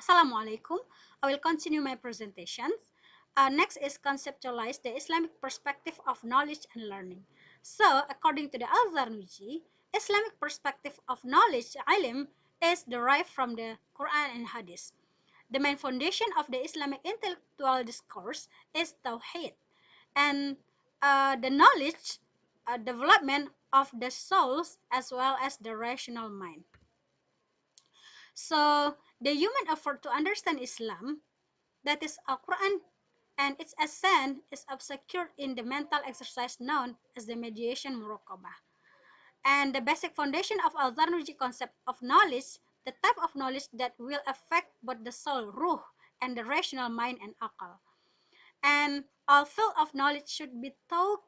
Assalamualaikum. I will continue my presentations. Next is conceptualize the Islamic perspective of knowledge and learning. So, according to the Al-Zarnuji, Islamic perspective of knowledge, ilm, is derived from the Quran and Hadith. The main foundation of the Islamic intellectual discourse is Tawheed, and the knowledge development of the souls as well as the rational mind. So, the human effort to understand Islam, that is Al-Quran, and its essence is obscured in the mental exercise known as the mediation muraqabah. And the basic foundation of Al-Zarnuji concept of knowledge, the type of knowledge that will affect both the soul, ruh, and the rational mind and akal. And all field of knowledge should be taught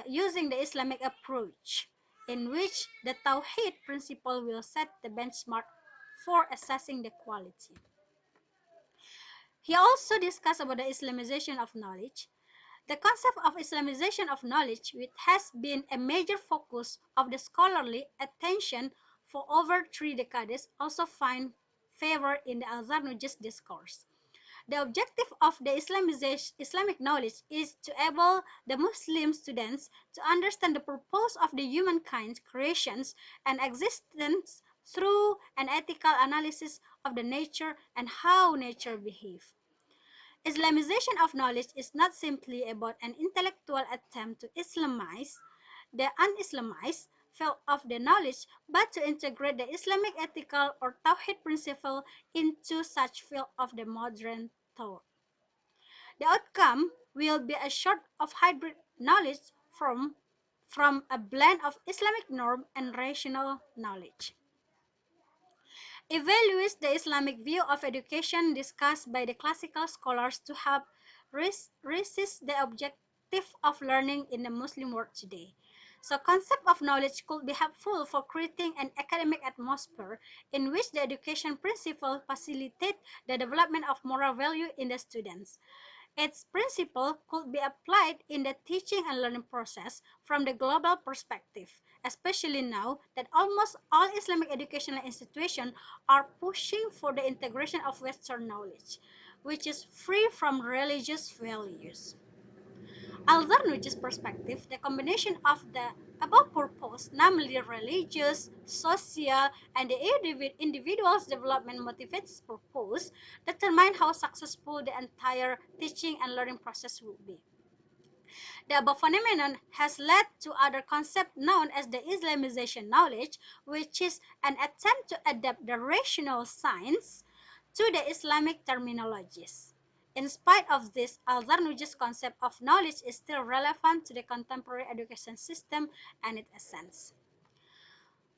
using the Islamic approach, in which the Tawheed principle will set the benchmark for assessing the quality. He also discussed about the Islamization of knowledge. The concept of Islamization of knowledge, which has been a major focus of the scholarly attention for over 3 decades, also find favor in the Al-Zarnuji's discourse. The objective of the Islamic knowledge is to enable the Muslim students to understand the purpose of the humankind's creations and existence through an ethical analysis of the nature and how nature behaves. Islamization of knowledge is not simply about an intellectual attempt to Islamize the un-Islamized field of the knowledge, but to integrate the Islamic ethical or Tawhid principle into such field of the modern thought. The outcome will be a sort of hybrid knowledge from a blend of Islamic norm and rational knowledge. Evaluates the Islamic view of education discussed by the classical scholars to help resist the objective of learning in the Muslim world today. So concept of knowledge could be helpful for creating an academic atmosphere in which the education principle facilitate the development of moral value in the students. Its principle could be applied in the teaching and learning process from the global perspective, especially now that almost all Islamic educational institutions are pushing for the integration of Western knowledge, which is free from religious values. Al-Zarnuji's perspective, the combination of the above purpose, namely religious, social, and the individual's development motivates purpose, determine how successful the entire teaching and learning process will be. The above phenomenon has led to other concept known as the Islamization knowledge, which is an attempt to adapt the rational science to the Islamic terminologies. In spite of this, Al-Zarnuji's concept of knowledge is still relevant to the contemporary education system and its essence.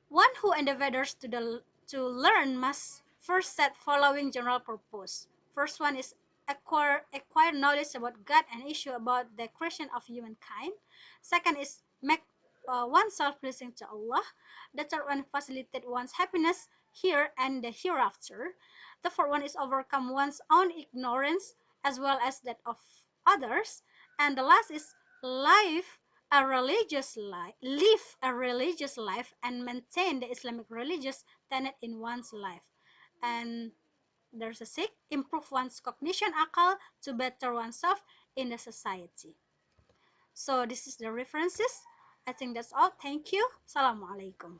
One who endeavors to learn must first set following general purpose. First one is acquire knowledge about God and issue about the creation of humankind. Second is make oneself pleasing to Allah. The third one facilitate one's happiness here and the hereafter. The fourth one is overcome one's own ignorance as well as that of others. And the last is live a religious life and maintain the Islamic religious tenet in one's life. And there's a sixth, improve one's cognition akal to better oneself in the society. So this is the references. I think that's all. Thank you. Assalamualaikum.